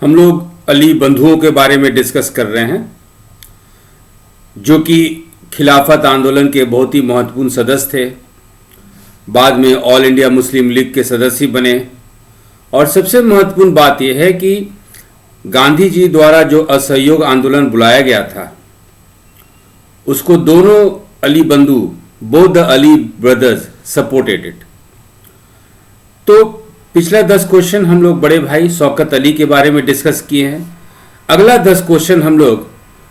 हम लोग अली बंधुओं के बारे में डिस्कस कर रहे हैं, जो कि खिलाफत आंदोलन के बहुत ही महत्वपूर्ण सदस्य थे। बाद में ऑल इंडिया मुस्लिम लीग के सदस्य बने। और सबसे महत्वपूर्ण बात यह है कि गांधी जी द्वारा जो असहयोग आंदोलन बुलाया गया था, उसको दोनों अली बंधु, both the Ali brothers, supported it. तो पिछला 10 क्वेश्चन हम लोग बड़े भाई शौकत अली के बारे में डिस्कस किए हैं। अगला 10 क्वेश्चन हम लोग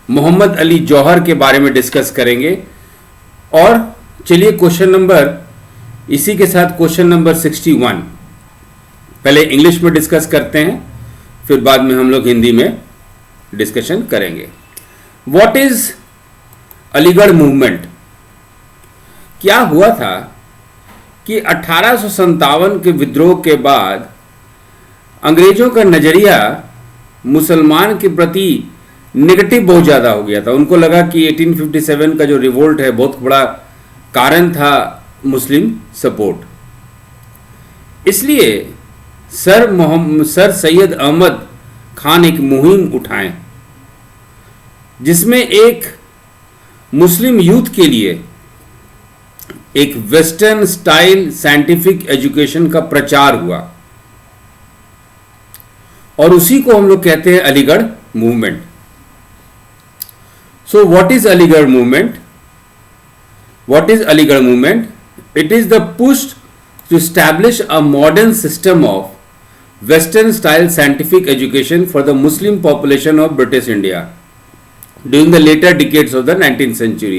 मोहम्मद अली जौहर के बारे में डिस्कस करेंगे। और चलिए क्वेश्चन नंबर, इसी के साथ क्वेश्चन नंबर 61 पहले इंग्लिश में डिस्कस करते हैं, फिर बाद में हम लोग हिंदी में डिस्कशन करेंगे। What is Aligarh movement? क्या हुआ था कि 1857 के विद्रोह के बाद अंग्रेजों का नजरिया मुसलमान के प्रति नेगेटिव बहुत ज़्यादा हो गया था। उनको लगा कि 1857 का जो रिवोल्ट है बहुत बड़ा कारण था मुस्लिम सपोर्ट। इसलिए सर सैयद अहमद खान एक मुहिम उठाएं, जिसमें एक मुस्लिम यूथ के लिए एक वेस्टर्न स्टाइल साइंटिफिक एजुकेशन का प्रचार हुआ, और उसी को हम लोग कहते हैं Aligarh movement. So what is Aligarh movement? What is Aligarh movement? It is the push to establish a modern system of western style scientific education for the Muslim population of British India during the later decades of the 19th century,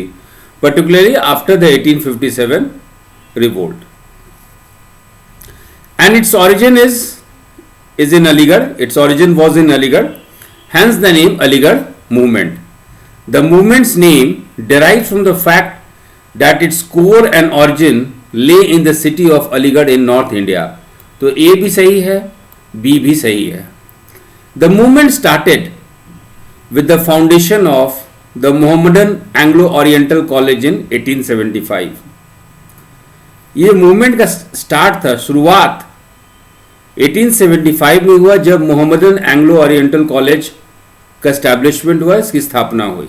particularly after the 1857 revolt. And its origin is in Aligarh. Its origin was in Aligarh, hence the name Aligarh movement. The movement's name derives from the fact that its core and origin lay in the city of Aligarh in North India. तो A भी सही है, B भी सही है। The movement started with the foundation of the Mohammedan Anglo-Oriental College in 1875. ये movement का start था, शुरुआत 1875 में हुआ, जब मोहम्मदन एंग्लो ओरिएंटल कॉलेज का एस्टैब्लिशमेंट हुआ, इसकी स्थापना हुई।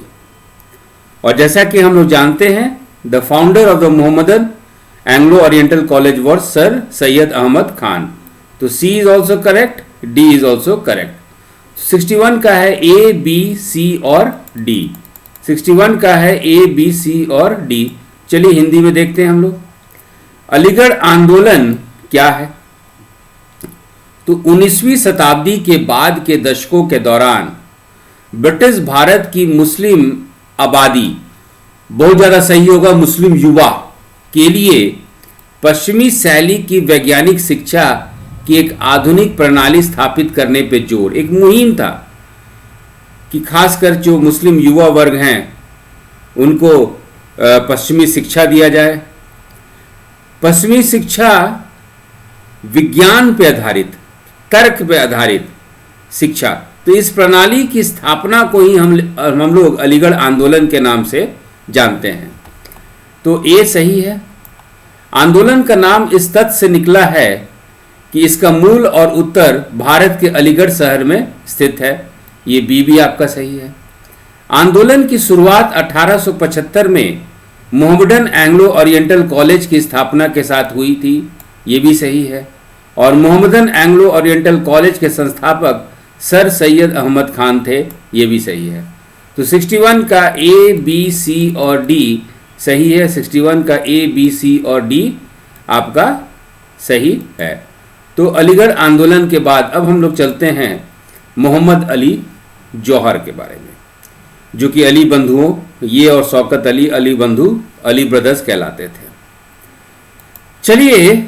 और जैसा कि हम लोग जानते हैं, the founder of the Mohammedan Anglo Oriental College was sir Syed Ahmad Khan. तो C is also correct, D is also correct. 61 का है ए, बी, सी और डी। 61 का है ए, बी, सी और डी। चलिए हिंदी में देखते हैं हम लोग। अलीगढ़ आंदोलन क्या है? तो 19वीं शताब्दी के बाद के दशकों के दौरान ब्रिटिश भारत की मुस्लिम आबादी, बहुत ज़्यादा सही होगा मुस्लिम युवा, के लिए पश्चिमी शैली की वैज्ञानिक शिक्षा कि एक आधुनिक प्रणाली स्थापित करने पे जोर, एक मुहिम था कि खासकर जो मुस्लिम युवा वर्ग हैं उनको पश्चिमी शिक्षा दिया जाए। पश्चिमी शिक्षा विज्ञान पे आधारित, तर्क पे आधारित शिक्षा। तो इस प्रणाली की स्थापना को ही हम लोग अलीगढ़ आंदोलन के नाम से जानते हैं। तो ए सही है। आंदोलन का नाम इस तथ्य से निकला है कि इसका मूल और उत्तर भारत के अलीगढ़ शहर में स्थित है। ये बी भी आपका सही है। आंदोलन की शुरुआत 1875 में मोहम्मदन एंग्लो ओरिएंटल कॉलेज की स्थापना के साथ हुई थी। ये भी सही है। और मोहम्मदन एंग्लो ओरिएंटल कॉलेज के संस्थापक सर सैयद अहमद खान थे। ये भी सही है। तो 61 का ए, बी, सी और डी सही है। 61 का ए, बी, सी और डी आपका सही है। तो अलीगढ़ आंदोलन के बाद अब हम लोग चलते हैं मोहम्मद अली जौहर के बारे में, जो कि अली बंधुओं, ये और शौकत अली, अली बंधु, अली ब्रदर्स कहलाते थे। चलिए,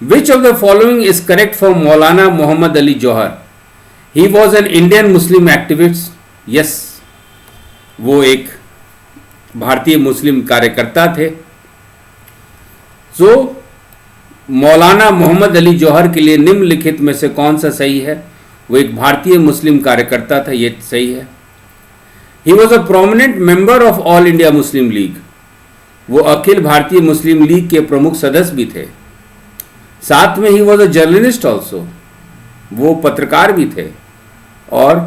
which of the following is correct for Maulana Mohammad Ali Jauhar? He was an Indian Muslim activist. Yes, वो एक भारतीय मुस्लिम कार्यकर्ता थे। सो मौलाना मोहम्मद अली जौहर के लिए निम्नलिखित में से कौन सा सही है? वो एक भारतीय मुस्लिम कार्यकर्ता था, ये सही है। ही was a prominent member of all India Muslim league. वो अखिल भारतीय मुस्लिम लीग के प्रमुख सदस्य भी थे। साथ में ही वॉज अ जर्नलिस्ट ऑल्सो, वो पत्रकार भी थे। और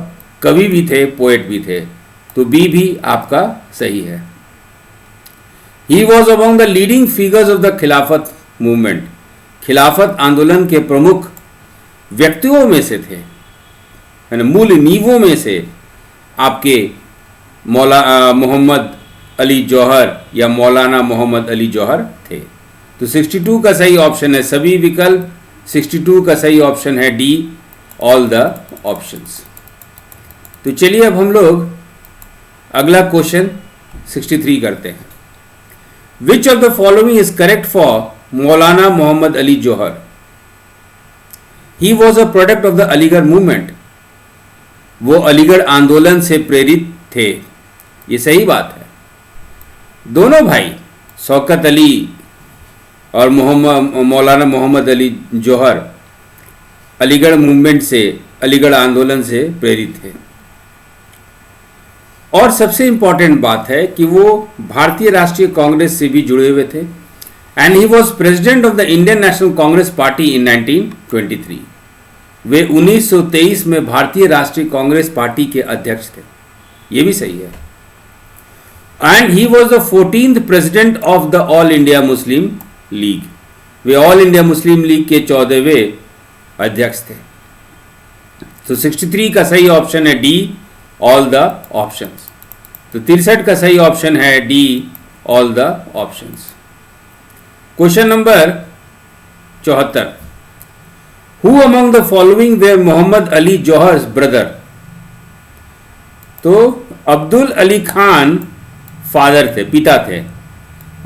कवि भी थे, पोएट भी थे। तो बी भी आपका सही है। He was among the leading figures of the Khilafat movement. खिलाफत आंदोलन के प्रमुख व्यक्तियों में से थे, यानी मूल नींवों में से आपके मोहम्मद अली जौहर या मौलाना मोहम्मद अली जौहर थे। तो 62 का सही ऑप्शन है सभी विकल्प, 62 का सही ऑप्शन है डी, ऑल द ऑप्शंस। तो चलिए अब हम लोग अगला क्वेश्चन 63 करते हैं। Which of the following is correct for Maulana Mohammad Ali Jauhar? He was a product of the Aligarh movement. वो अलीगढ़ आंदोलन से प्रेरित थे, ये सही बात है। दोनों भाई शौकत अली और मौलाना मोहम्मद अली जौहर अलीगढ़ मूवमेंट से, अलीगढ़ आंदोलन से प्रेरित थे। और सबसे इंपॉर्टेंट बात है कि वो भारतीय राष्ट्रीय कांग्रेस से भी जुड़े हुए थे। And he was president of the Indian national Congress party इन 1923। वे 1923 में भारतीय राष्ट्रीय कांग्रेस पार्टी के अध्यक्ष थे, ये भी सही है। And he was the 14th president of the all India Muslim league. Way all India Muslim league के 14वें अध्यक्ष थे। तो 63 का सही ऑप्शन है डी, ऑल द ऑप्शंस। तो 63 का सही ऑप्शन है D, all the options. Question number 74। Who among the following were Mohammad Ali Jauhar's brother? तो अब्दुल अली खान फादर थे, पिता थे।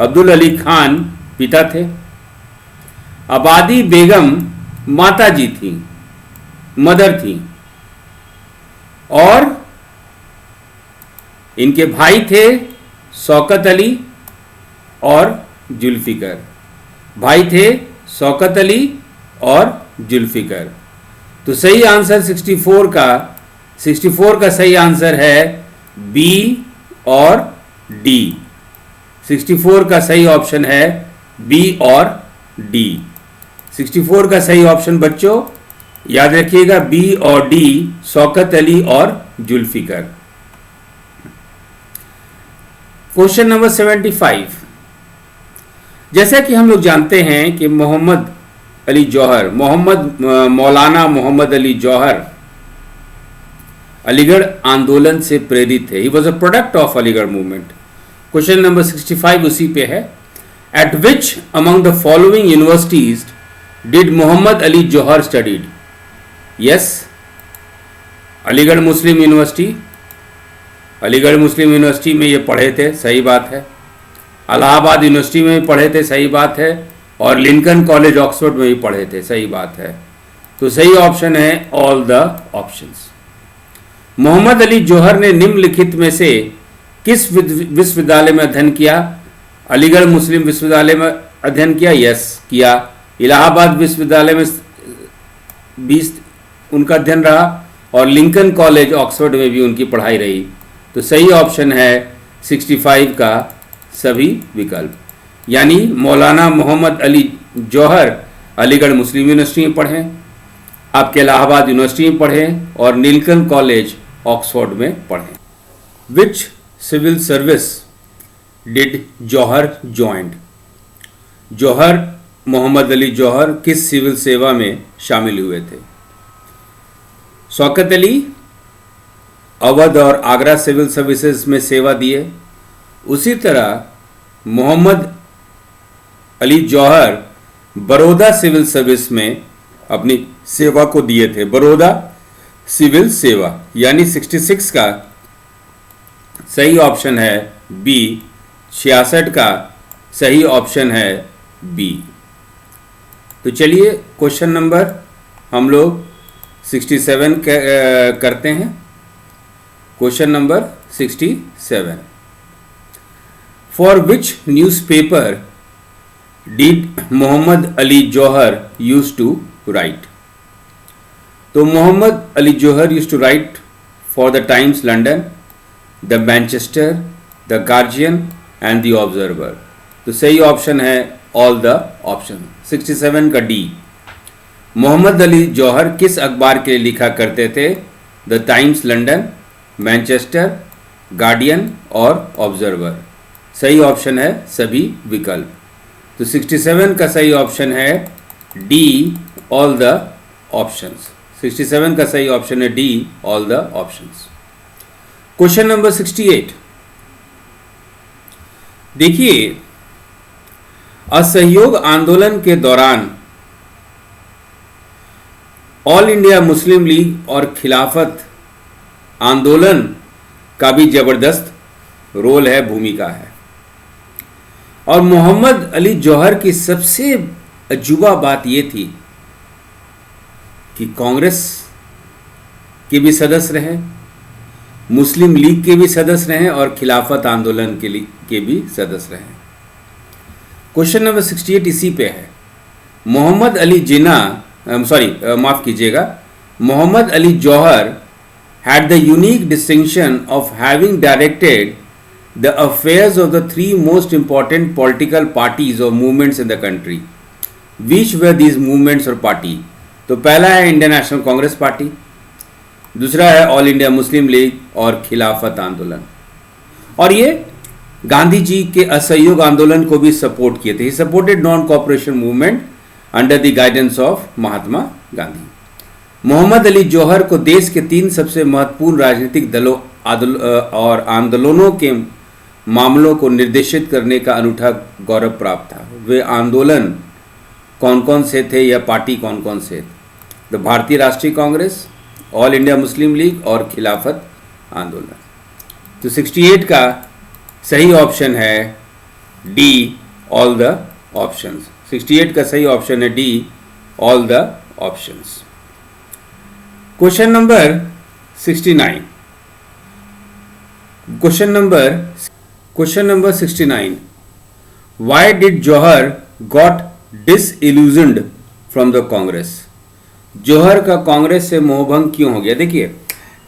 अब्दुल अली खान पिता थे। आबादी बेगम माता जी थी, मदर थी। और इनके भाई थे शौकत अली और जुल्फिकर। भाई थे शौकत अली और जुल्फिकर। तो सही आंसर 64 का सही आंसर है बी और डी। 64 का सही ऑप्शन है बी और डी। 64 का सही ऑप्शन बच्चों याद रखिएगा, बी और डी, शौकत अली और जुल्फिकर। Question number 75। जैसा कि हम लोग जानते हैं कि मोहम्मद अली जौहर, मौलाना मोहम्मद अली जौहर अलीगढ़ आंदोलन से प्रेरित थे। He was a product of Aligarh movement. Question number 65 उसी पे है। At which among the following universities did Mohammad Ali Jauhar studied? Yes, Aligarh Muslim University. Aligarh Muslim University में ये पढ़े थे, सही बात है। इलाहाबाद यूनिवर्सिटी में भी पढ़े थे, सही बात है। और लिंकन कॉलेज ऑक्सफोर्ड में भी पढ़े थे, सही बात है। तो सही ऑप्शन है all the options. Mohammad Ali Jauhar ने निम्नलिखित में से किस विश्वविद्यालय में अध्ययन किया? अलीगढ़ मुस्लिम विश्वविद्यालय में अध्ययन किया, यस किया। इलाहाबाद विश्वविद्यालय में 20 उनका अध्ययन रहा और लिंकन कॉलेज ऑक्सफोर्ड में भी उनकी पढ़ाई रही। तो सही ऑप्शन है 65 का सभी विकल्प, यानी मौलाना मोहम्मद अली जौहर अलीगढ़ मुस्लिम यूनिवर्सिटी में पढ़े, आपके इलाहाबाद यूनिवर्सिटी में पढ़े और लिंकन कॉलेज ऑक्सफोर्ड में पढ़े। Which civil service did Jauhar join? Jauhar, Mohammad Ali Jauhar किस सिविल सेवा में शामिल हुए थे? शौकत अली अवध और आगरा सिविल सर्विसेज में सेवा दिए। उसी तरह मोहम्मद अली जौहर बड़ौदा सिविल सर्विस में अपनी सेवा को दिए थे। बड़ौदा सिविल सेवा, यानी 66 का सही ऑप्शन है बी। 66 का सही ऑप्शन है बी। तो चलिए क्वेश्चन नंबर हम लोग 67 करते हैं। Question number 67। For which newspaper did Mohammad Ali Jauhar use to write? तो Mohammad Ali Jauhar use to write for the Times London, the Manchester, the Guardian and the Observer. तो सही ऑप्शन है ऑल द ऑप्शन। 67 का डी। मोहम्मद अली जौहर किस अखबार के लिए लिखा करते थे? The Times London, Manchester, guardian और ऑब्जर्वर। सही ऑप्शन है सभी विकल्प। तो 67 का सही ऑप्शन है डी, ऑल द ऑप्शंस। 67 का सही ऑप्शन है D, all the options. Question number 68 देखिए, असहयोग आंदोलन के दौरान ऑल इंडिया मुस्लिम लीग और खिलाफत आंदोलन का भी जबरदस्त रोल है, भूमिका है। और मोहम्मद अली जौहर की सबसे अजूबा बात यह थी कि कांग्रेस के भी सदस्य रहे, मुस्लिम लीग के भी सदस्य रहे और खिलाफत आंदोलन के भी सदस्य रहे। क्वेश्चन नंबर 68 इसी पे है। मोहम्मद अली जिन्ना, माफ कीजिएगा, मोहम्मद अली जौहर had the unique distinction of having directed the affairs of the three most important political parties or movements in the country. Which were these movements or party? तो पहला है इंडियन नेशनल कांग्रेस पार्टी, दूसरा है ऑल इंडिया मुस्लिम लीग और खिलाफत आंदोलन। और ये गांधी जी के असहयोग आंदोलन को भी सपोर्ट किए थे। He supported non cooperation movement under the guidance of Mahatma Gandhi. Mohammad Ali Jauhar को देश के 3 सबसे महत्वपूर्ण राजनीतिक दलों और आंदोलनों के मामलों को निर्देशित करने का अनूठा गौरव प्राप्त था। वे आंदोलन कौन कौन से थे या पार्टी कौन कौन से थे? तो भारतीय राष्ट्रीय Congress, all India Muslim league और खिलाफत आंदोलन। तो 68 का सही ऑप्शन है डी, ऑल द ऑप्शंस। 68 का सही ऑप्शन है D, all the options. Question number 69। Question number 69। Why did Jauhar got disillusioned from the Congress? Jauhar का कांग्रेस से मोहभंग क्यों हो गया? देखिए,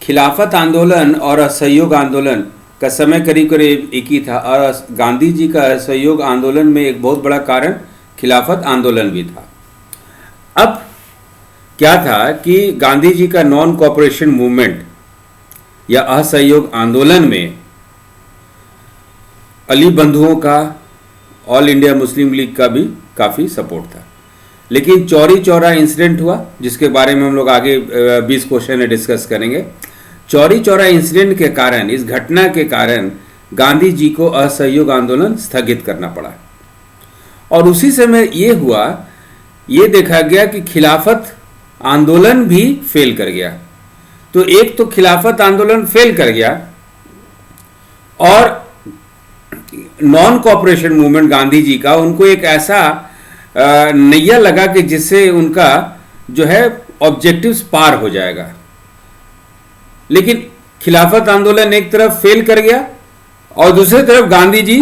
खिलाफत आंदोलन और असहयोग आंदोलन का समय करीब करीब एक ही था और गांधी जी का असहयोग आंदोलन में एक बहुत बड़ा कारण खिलाफत आंदोलन भी था। अब क्या था कि गांधी जी का नॉन कॉपरेशन मूवमेंट या असहयोग आंदोलन में अली बंधुओं का, ऑल इंडिया मुस्लिम लीग का भी काफ़ी सपोर्ट था। लेकिन चौरी चौरा इंसिडेंट हुआ, जिसके बारे में हम लोग आगे 20 क्वेश्चन में डिस्कस करेंगे। चौरी चौरा इंसिडेंट के कारण, इस घटना के कारण गांधी जी को असहयोग आंदोलन स्थगित करना पड़ा। और उसी समय ये देखा गया कि खिलाफत आंदोलन भी फेल कर गया। तो एक तो खिलाफत आंदोलन फेल कर गया और non cooperation movement Gandhi ji का, उनको एक ऐसा नैया लगा कि जिससे उनका जो है ऑब्जेक्टिव्स पार हो जाएगा। लेकिन खिलाफत आंदोलन एक तरफ फेल कर गया और दूसरी तरफ Gandhi ji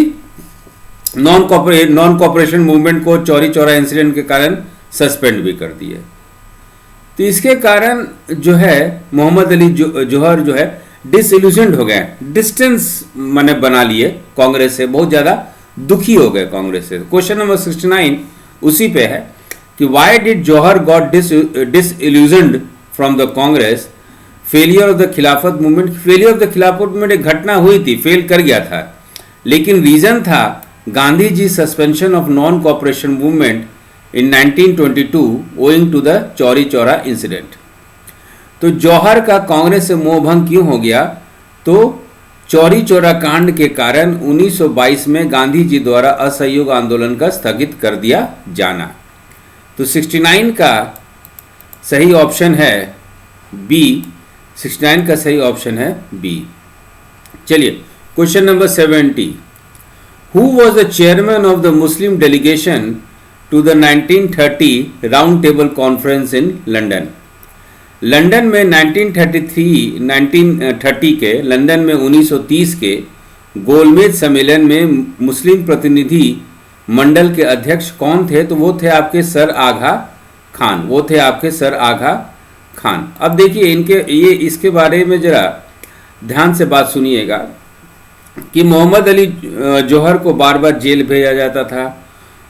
non cooperation movement को चौरी चौरा इंसिडेंट के कारण सस्पेंड भी कर दिए। तो इसके कारण जो है मोहम्मद अली जौहर जो है डिसइल्यूजन्ड हो गए, डिस्टेंस माने बना लिए कांग्रेस से, बहुत ज़्यादा दुखी हो गए कांग्रेस से। क्वेश्चन नंबर 69 उसी पे है कि why did Jauhar got disillusioned from the Congress? Failure of the Khilafat movement. Failure of the Khilafat movement एक घटना हुई थी, फेल कर गया था, लेकिन रीजन था Gandhi ji suspension of non cooperation movement in 1922 owing to the Chauri Chaura incident. तो जौहर का कांग्रेस से मोहभंग क्यों हो गया? तो चौरी चौरा कांड के कारण 1922 में गांधी जी द्वारा असहयोग आंदोलन का स्थगित कर दिया जाना। तो 69 का सही ऑप्शन है बी। 69 का सही ऑप्शन है बी। चलिए question number 70। Who was the chairman of the Muslim delegation to the 1930 round table conference in London? London में 1930 के लंदन में 1930 के गोलमेज सम्मेलन में मुस्लिम प्रतिनिधि मंडल के अध्यक्ष कौन थे? तो वो थे आपके सर आगा खान। अब देखिए इसके बारे में जरा ध्यान से बात सुनिएगा कि मोहम्मद अली जौहर को बार बार जेल भेजा जाता था।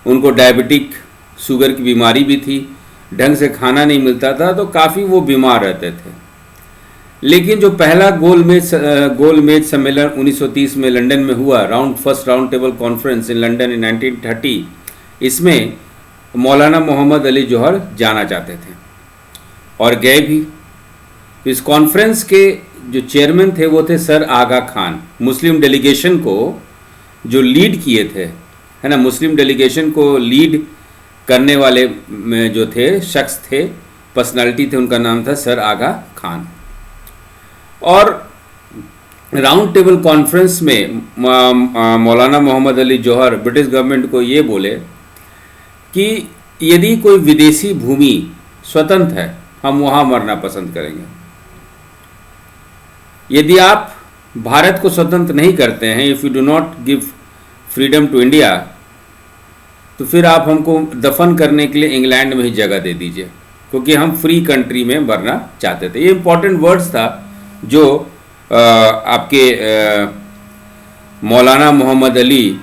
उनको डायबिटिक शुगर की बीमारी भी थी, ढंग से खाना नहीं मिलता था, तो काफ़ी वो बीमार रहते थे। लेकिन जो पहला गोलमेज सम्मेलन 1930 में लंदन में हुआ, first round table conference in London इन 1930, इसमें मौलाना मोहम्मद अली जौहर जाना चाहते थे और गए भी। इस कॉन्फ्रेंस के जो चेयरमैन थे वो थे सर आगा खान। मुस्लिम डेलीगेशन को जो लीड किए थे, है ना, मुस्लिम डेलीगेशन को लीड करने वाले में जो थे शख्स थे, पर्सनालिटी थे, उनका नाम था सर आगा खान। और राउंड टेबल कॉन्फ्रेंस में मौलाना मोहम्मद अली जौहर ब्रिटिश गवर्नमेंट को ये बोले कि यदि कोई विदेशी भूमि स्वतंत्र है, हम वहाँ मरना पसंद करेंगे। यदि आप भारत को स्वतंत्र नहीं करते हैं, if you do not give freedom to India, तो फिर आप हमको दफन करने के लिए इंग्लैंड में ही जगह दे दीजिए, क्योंकि हम फ्री कंट्री में मरना चाहते थे। ये इंपॉर्टेंट वर्ड्स था जो आपके मौलाना मोहम्मद अली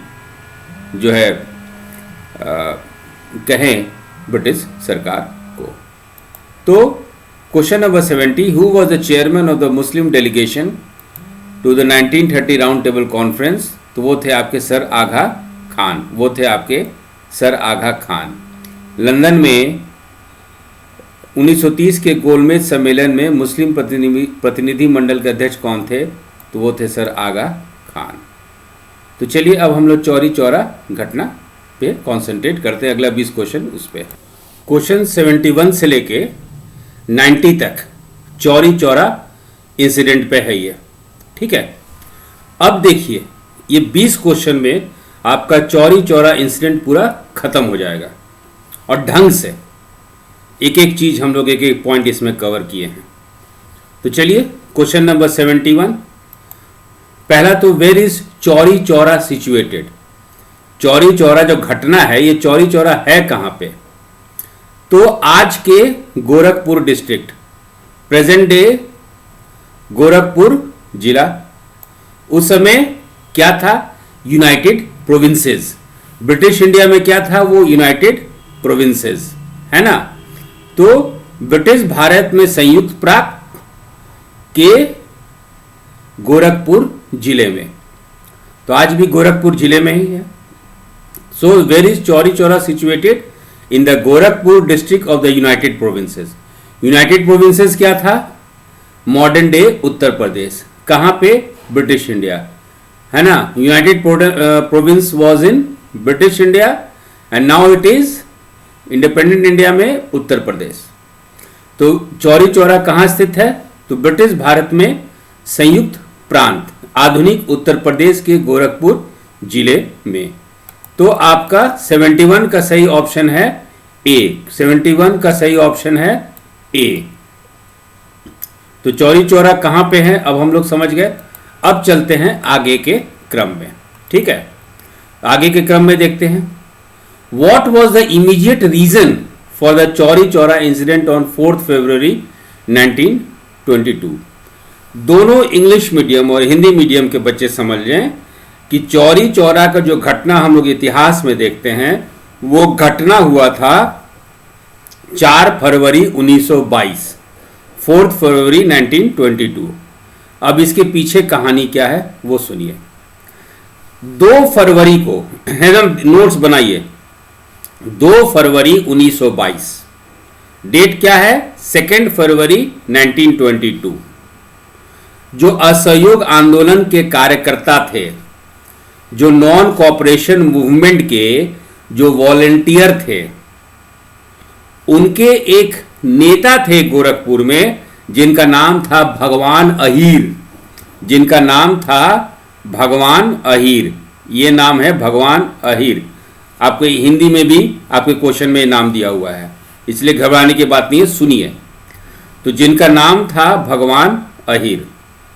जो है कहें ब्रिटिश सरकार को। तो question number 70, who was the chairman of the Muslim delegation to the 1930 round table conference? तो वो थे आपके सर आगा खान, वो थे आपके सर आगा खान। लंदन में 1930 के गोलमेज सम्मेलन में मुस्लिम प्रतिनिधि मंडल के अध्यक्ष कौन थे? तो वो थे सर आगा खान। तो चलिए अब हम लोग चौरी चौरा घटना पे कंसंट्रेट करते हैं। अगला 20 क्वेश्चन उस पे। क्वेश्चन 71 से लेके 90 तक चौरी चौरा इंसिडेंट पे है ये, ठीक है। अब देखिए ये 20 क्वेश्चन में आपका चौरी चौरा इंसिडेंट पूरा खत्म हो जाएगा और ढंग से एक एक चीज हम लोग एक एक पॉइंट इसमें कवर किए हैं। तो चलिए क्वेश्चन नंबर 71, पहला तो where is Chauri Chaura situated? Chauri Chaura जो घटना है, ये चौरी चौरा है कहां पे? तो आज के Gorakhpur district, present day Gorakhpur जिला। उस समय क्या था? United provinces. ब्रिटिश इंडिया में क्या था? वो यूनाइटेड प्रोविंसेस, है ना। तो ब्रिटिश भारत में संयुक्त प्रांत के गोरखपुर जिले में, तो आज भी गोरखपुर जिले में ही है। So where is Chauri Chaura situated? In the Gorakhpur district of the United Provinces. United Provinces क्या था? Modern day Uttar Pradesh. कहां पे? ब्रिटिश इंडिया, है ना। United Province was in British India and now it is independent India में उत्तर प्रदेश। तो चौरी चौरा कहां स्थित है? तो ब्रिटिश भारत में संयुक्त प्रांत, आधुनिक उत्तर प्रदेश के गोरखपुर जिले में। तो आपका 71 का सही ऑप्शन है ए। 71 का सही ऑप्शन है ए। तो चौरी चौरा कहां पे है अब हम लोग समझ गए। अब चलते हैं आगे के क्रम में, ठीक है। आगे के क्रम में देखते हैं, what was the immediate reason for the Chauri Chaura incident on 4 फरवरी 1922। दोनों इंग्लिश मीडियम और हिंदी मीडियम के बच्चे समझ लें कि चौरी चौरा का जो घटना हम लोग इतिहास में देखते हैं, वो घटना हुआ था 4 फरवरी 1922, 4 फरवरी 1922। अब इसके पीछे कहानी क्या है वो सुनिए। 2 फरवरी को, एकदम नोट्स बनाइए, 2 फरवरी 1922, डेट क्या है? 2 फरवरी 1922। जो असहयोग आंदोलन के कार्यकर्ता थे, जो नॉन कॉपरेशन मूवमेंट के जो वॉलेंटियर थे, उनके एक नेता थे गोरखपुर में जिनका नाम था भगवान अहीर, जिनका नाम था भगवान अहीर। ये नाम है भगवान अहीर। आपको हिंदी में भी आपके क्वेश्चन में नाम दिया हुआ है, इसलिए घबराने की बात नहीं है, सुनिए। तो जिनका नाम था भगवान अहीर।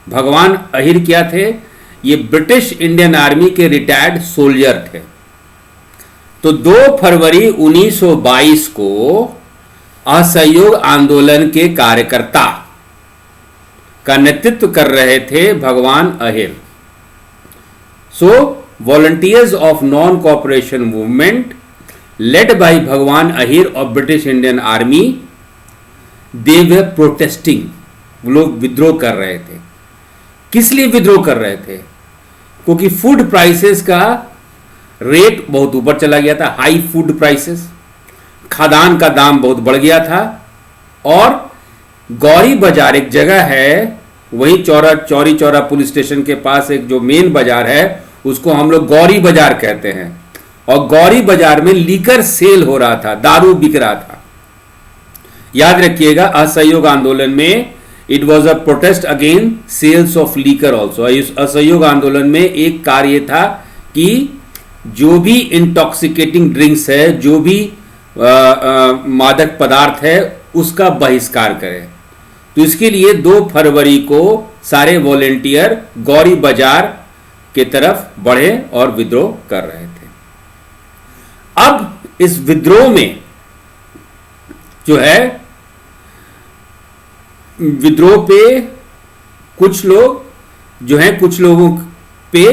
भगवान अहीर क्या थे? ये ब्रिटिश इंडियन आर्मी के रिटायर्ड सोल्जर थे। तो 2 फरवरी 1922 को असहयोग आंदोलन के कार्यकर्ता का नेतृत्व कर रहे थे Bhagwan Ahir. So volunteers of non cooperation movement led by Bhagwan Ahir of British Indian army, they were protesting लोग विद्रोह कर रहे थे। किस लिए विद्रोह कर रहे थे? क्योंकि फूड प्राइसेस का रेट बहुत ऊपर चला गया था, हाई फूड प्राइसेस, खाद्यान्न का दाम बहुत बढ़ गया था। और गौरी बाजार एक जगह है, वही चौरी चौरा पुलिस स्टेशन के पास एक जो मेन बाजार है उसको हम लोग गौरी बाजार कहते हैं। और गौरी बाजार में लीकर सेल हो रहा था, दारू बिक रहा था। याद रखिएगा, असहयोग आंदोलन में it was a protest against sales of liquor also. इस असहयोग आंदोलन में एक कार्य था कि जो भी इंटॉक्सिकेटिंग ड्रिंक्स है, जो भी मादक पदार्थ है, उसका बहिष्कार करें। तो इसके लिए 2 फरवरी को सारे वॉलेंटियर गौरी बाजार के तरफ बढ़े और विद्रोह कर रहे थे। अब इस विद्रोह में जो है, विद्रोह पे कुछ लोग जो हैं, कुछ लोगों पे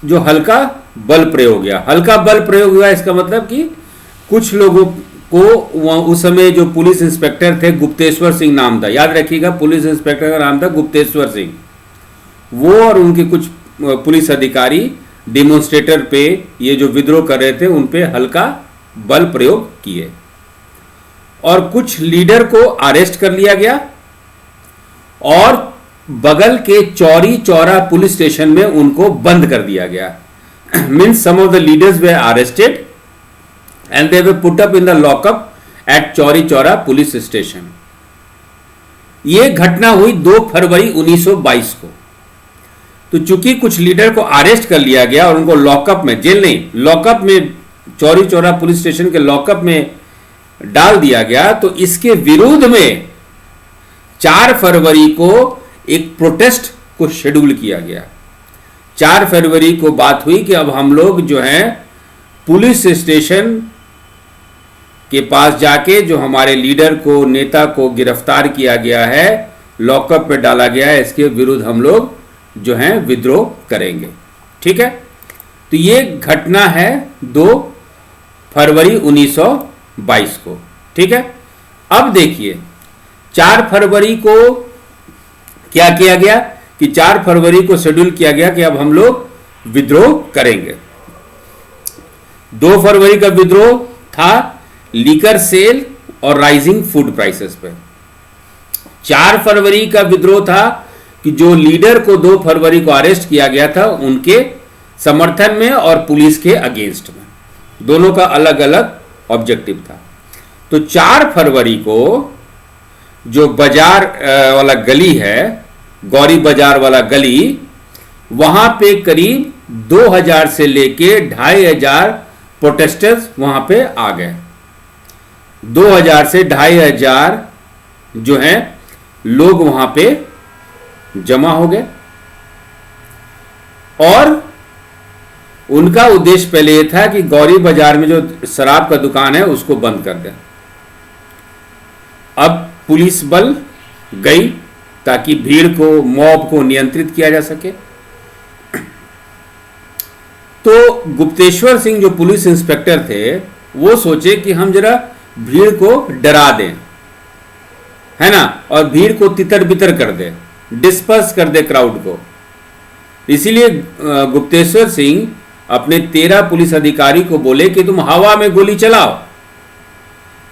जो हल्का बल प्रयोग हुआ। हल्का बल प्रयोग हुआ इसका मतलब कि कुछ लोगों को, उस समय जो पुलिस इंस्पेक्टर थे, गुप्तेश्वर सिंह नाम था, याद रखिएगा, पुलिस इंस्पेक्टर का नाम था गुप्तेश्वर सिंह। वो और उनके कुछ पुलिस अधिकारी डेमोन्स्ट्रेटर पे, ये जो विद्रोह कर रहे थे, उन पे हल्का बल प्रयोग किए और कुछ लीडर को अरेस्ट कर लिया गया और बगल के चौरी चौरा पुलिस स्टेशन में उनको बंद कर दिया गया। Means some of the leaders were arrested and they were put up in the lockup at Chauri Chaura police station. यह घटना हुई 2 फरवरी 1922 को। तो चूंकि कुछ लीडर को अरेस्ट कर लिया गया और उनको लॉकअप में, जेल नहीं, लॉकअप में, चौरी चौरा पुलिस स्टेशन के लॉकअप में डाल दिया गया, तो इसके विरोध में 4 फरवरी को एक प्रोटेस्ट को शेड्यूल किया गया। 4 फरवरी को बात हुई कि अब हम लोग जो हैं पुलिस स्टेशन के पास जाके जो हमारे लीडर को, नेता को गिरफ्तार किया गया है, लॉकअप में डाला गया है, इसके विरुद्ध हम लोग जो हैं विद्रोह करेंगे। ठीक है, तो ये घटना है 2 फरवरी 1922 को। ठीक है, अब देखिए 4 फरवरी को क्या किया गया कि 4 फरवरी को शेड्यूल किया गया कि अब हम लोग विद्रोह करेंगे। 2 फरवरी का विद्रोह था लीकर सेल और राइजिंग फूड प्राइसेस पे। 4 फरवरी का विद्रोह था कि जो लीडर को 2 फरवरी को अरेस्ट किया गया था, उनके समर्थन में और पुलिस के अगेंस्ट में, दोनों का अलग अलग ऑब्जेक्टिव था। तो 4 फरवरी को जो बाजार वाला गली है, गौरी बाजार वाला गली, वहां पे करीब 2000 से लेके 2500 प्रोटेस्टर्स वहां पे आ गए। 2000 से 2500 जो हैं लोग वहां पे जमा हो गए और उनका उद्देश्य पहले यह था कि गौरी बाजार में जो शराब का दुकान है उसको बंद कर दें। अब पुलिस बल गई ताकि भीड़ को, मॉब को नियंत्रित किया जा सके। तो गुप्तेश्वर सिंह जो पुलिस इंस्पेक्टर थे, वो सोचे कि हम जरा भीड़ को डरा दें, है ना, और भीड़ को तितर बितर कर दे, डिस्पर्स कर दे क्राउड को। इसीलिए गुप्तेश्वर सिंह अपने 13 पुलिस अधिकारी को बोले कि तुम हवा में गोली चलाओ,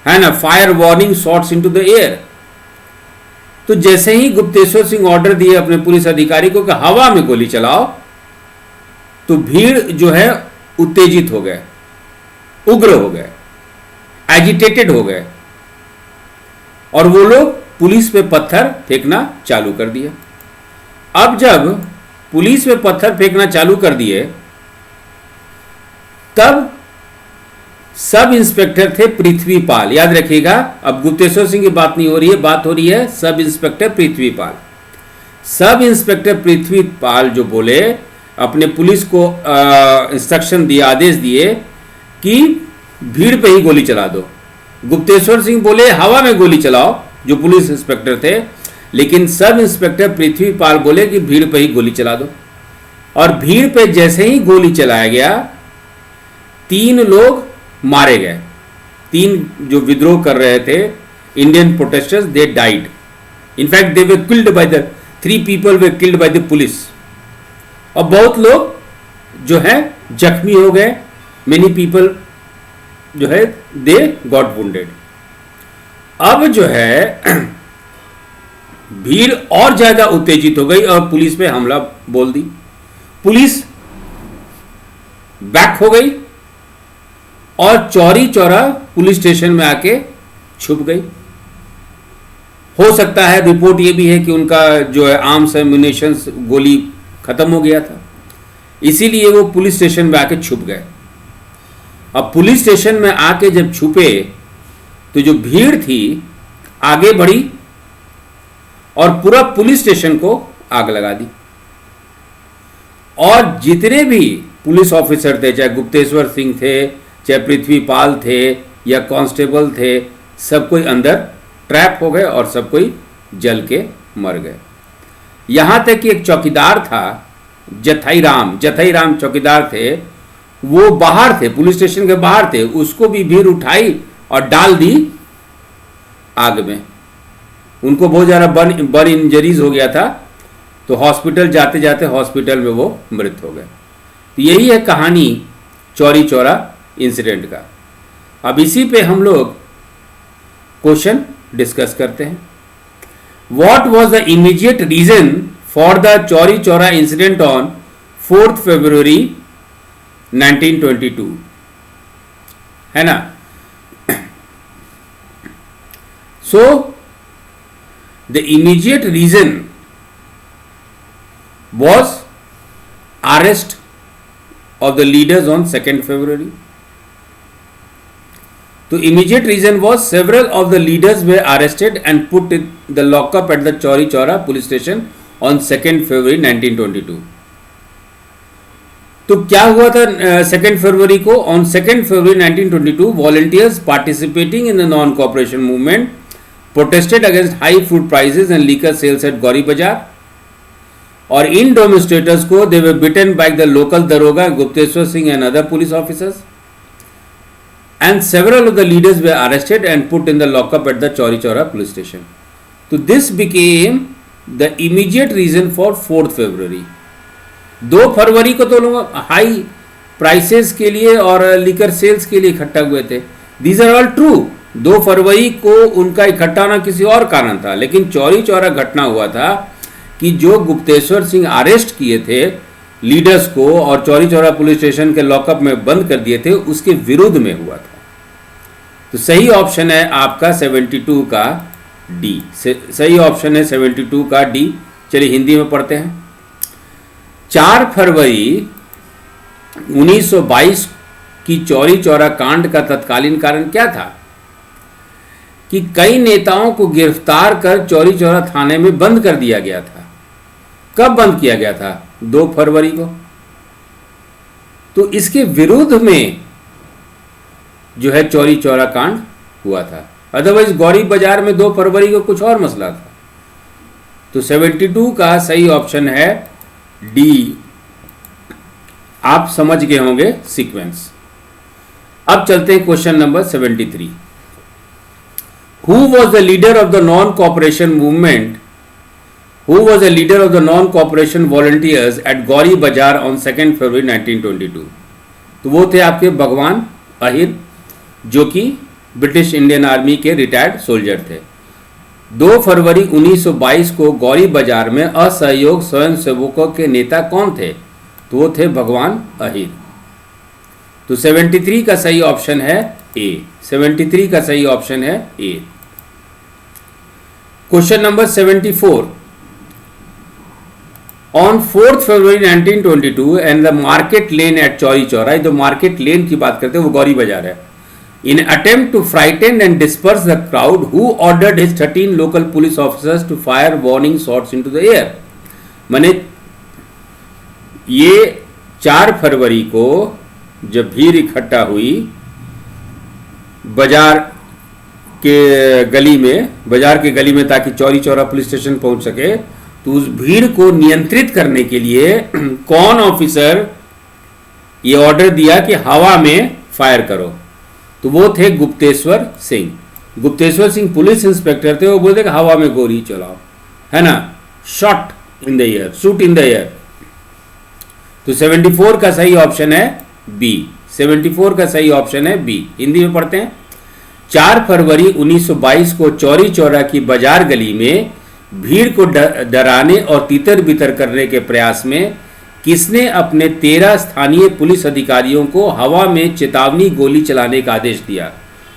है ना, fire warning shots into the air. तो जैसे ही गुप्तेश्वर सिंह ऑर्डर दिए अपने पुलिस अधिकारी को कि हवा में गोली चलाओ, तो भीड़ जो है उत्तेजित हो गए, उग्र हो गए, एजिटेटेड हो गए और वो लोग पुलिस पे पत्थर फेंकना चालू कर दिए। अब जब पुलिस पे पत्थर फेंकना चालू कर दिए, तब सब इंस्पेक्टर थे पृथ्वीपाल, याद रखिएगा, अब गुप्तेश्वर सिंह की बात नहीं हो रही है, बात हो रही है sub inspector Prithvipal. Sub inspector Prithvipal जो बोले, अपने पुलिस को इंस्ट्रक्शन दिए, आदेश दिए कि भीड़ पे ही गोली चला दो। गुप्तेश्वर सिंह बोले हवा में गोली चलाओ, जो पुलिस इंस्पेक्टर थे, लेकिन सब इंस्पेक्टर पृथ्वीपाल बोले कि भीड़ पे ही गोली चला दो। और भीड़ पे जैसे ही गोली चलाया गया, 3 लोग मारे गए। 3 जो विद्रोह कर रहे थे Indian protesters, they died. In fact they were killed by the 3 people way killed by the police, और बहुत लोग जो है जख्मी हो गए, मेनी पीपल जो है दे गॉट वुंडेड। अब जो है भीड़ और ज्यादा उत्तेजित हो गई और पुलिस पे हमला बोल दी। पुलिस बैक हो गई और चौरी चौरा पुलिस स्टेशन में आके छुप गई। हो सकता है रिपोर्ट ये भी है कि उनका जो है आर्म्स एम्युनिशंस गोली खत्म हो गया था, इसीलिए वो पुलिस स्टेशन में आके छुप गए। अब पुलिस स्टेशन में आके जब छुपे तो जो भीड़ थी आगे बढ़ी और पूरा पुलिस स्टेशन को आग लगा दी, और जितने भी पुलिस ऑफिसर थे, चाहे गुप्तेश्वर सिंह थे, चाहे पृथ्वीपाल थे या कांस्टेबल थे, सब कोई अंदर ट्रैप हो गए और सब कोई जल के मर गए। यहां तक कि एक चौकीदार था, जथई राम चौकीदार थे, वो बाहर थे, पुलिस स्टेशन के बाहर थे, उसको भी भीड़ उठाई और डाल दी आग में। उनको बहुत ज़्यादा बर्न इंजरीज हो गया था, तो हॉस्पिटल जाते जाते हॉस्पिटल में वो मृत हो गए। तो यही है कहानी चौरी चौरा इंसिडेंट का। अब इसी पे हम लोग क्वेश्चन डिस्कस करते हैं। What was the immediate reason for the Chauri Chaura incident on 4th February 1922? है ना? So the immediate reason was arrest of the leaders on 2nd February. तो immediate reason was several of the leaders were arrested and put in the lockup at the Chauri Chaura police station on 2nd February 1922. तो क्या हुआ था 2nd फरवरी को? On 2nd February 1922, volunteers participating in the non-cooperation movement protested against high food prices and liquor sales at Gauri बाजार, और इन demonstrators को they were beaten by the local daroga Gupteshwar Singh and other police officers, and several of the leaders were arrested and put in the lockup at the Chauri Chaura police station. So this became the immediate reason for 4th February. 2 फरवरी को तो लोग high prices के लिए और liquor sales के लिए इकट्ठा हुए थे। These are all true. 2 फरवरी को उनका इकट्ठा होना किसी और कारण था, लेकिन चौरी चौरा घटना हुआ था कि जो गुप्तेश्वर सिंह अरेस्ट किए थे लीडर्स को और चौरी चौरा पुलिस स्टेशन के लॉकअप में बंद कर दिए थे, उसके विरुद्ध में हुआ था। तो सही ऑप्शन है आपका 72 का डी। सही ऑप्शन है 72 का डी। चलिए हिंदी में पढ़ते हैं। 4 फरवरी 1922 की चौरी चौरा कांड का तत्कालीन कारण क्या था? कि कई नेताओं को गिरफ्तार कर चौरी चौरा थाने में बंद कर दिया गया था। कब बंद किया गया था? 2 फरवरी को। तो इसके विरुद्ध में जो है चौरी चौरा कांड हुआ था। अदरवाइज गौरी बाजार में 2 फरवरी को कुछ और मसला था। तो 72 का सही ऑप्शन है डी। आप समझ गए होंगे सीक्वेंस। अब चलते हैं question number 73। Who was the leader of the non-cooperation movement? Who was the leader of the non-cooperation volunteers at Gauri बाजार on 2nd February 1922? तो वो थे आपके भगवान अहिर, जो कि ब्रिटिश इंडियन आर्मी के रिटायर्ड सोल्जर थे। 2 फरवरी 1922 को गौरी बाजार में असहयोग स्वयंसेवकों के नेता कौन थे? तो वो थे भगवान अहिर। तो 73 का सही ऑप्शन है ए। 73 का सही ऑप्शन है A. Question number 74। On 4th February 1922 and the market lane at Chauri Chaura, जो मार्केट लेन की बात करते हैं वो गौरी बाजार है। In attempt to frighten and disperse the crowd, who ordered his 13 local police officers to fire warning shots into the air? माने ये 4 फरवरी को जब भीड़ इकट्ठा हुई बाजार के गली में ताकि चौरी चौरा पुलिस स्टेशन पहुंच सके, तो उस भीड़ को नियंत्रित करने के लिए कौन ऑफिसर ये ऑर्डर दिया कि हवा में फायर करो? तो वो थे गुप्तेश्वर सिंह। गुप्तेश्वर सिंह पुलिस इंस्पेक्टर थे। वो बोलते कि हवा में गोली चलाओ। है ना, shot in the air, shoot in the air. तो 74 का सही ऑप्शन है बी। 74 का सही ऑप्शन है बी। हिंदी में पढ़ते हैं। 4 फरवरी 1922 को चौरी चौरा की बाजार गली में भीड़ को डराने और तितर बितर करने के प्रयास में किसने अपने 13 स्थानीय पुलिस अधिकारियों को हवा में चेतावनी गोली चलाने का आदेश दिया?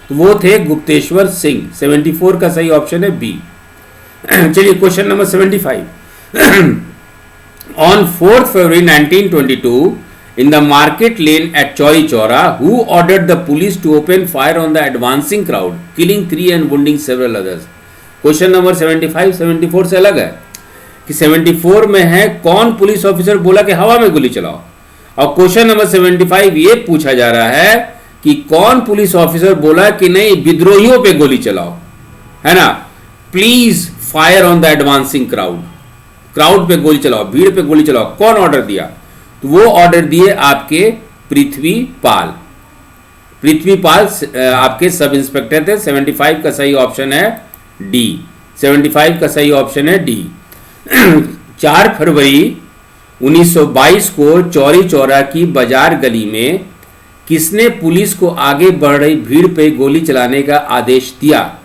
तो वो थे गुप्तेश्वर सिंह। 74 का सही ऑप्शन है बी। चलिए question number 75। On 4th February 1922, in the market lane at Chauri Chaura, who ordered the police to open fire on the advancing crowd, killing 3 and wounding several others? Question number 75 74 से अलग है कि 74 में है कौन पुलिस ऑफिसर बोला कि हवा में गोली चलाओ, और क्वेश्चन नंबर 75 ये पूछा जा रहा है कि कौन पुलिस ऑफिसर बोला कि नहीं विद्रोहियों पे गोली चलाओ, है ना, please fire on the advancing crowd, crowd पे गोली चलाओ, भीड़ पे गोली चलाओ, कौन ऑर्डर दिया? तो वो ऑर्डर दिए आपके पृथ्वीपाल। पृथ्वीपाल आपके सब इंस्पेक्टर थे। 75 का सही ऑप्शन है डी। 75 का सही ऑप्शन है डी। 4 फरवरी 1922 को चौरी चौरा की बाजार गली में किसने पुलिस को आगे बढ़ रही भीड़ पे गोली चलाने का आदेश दिया,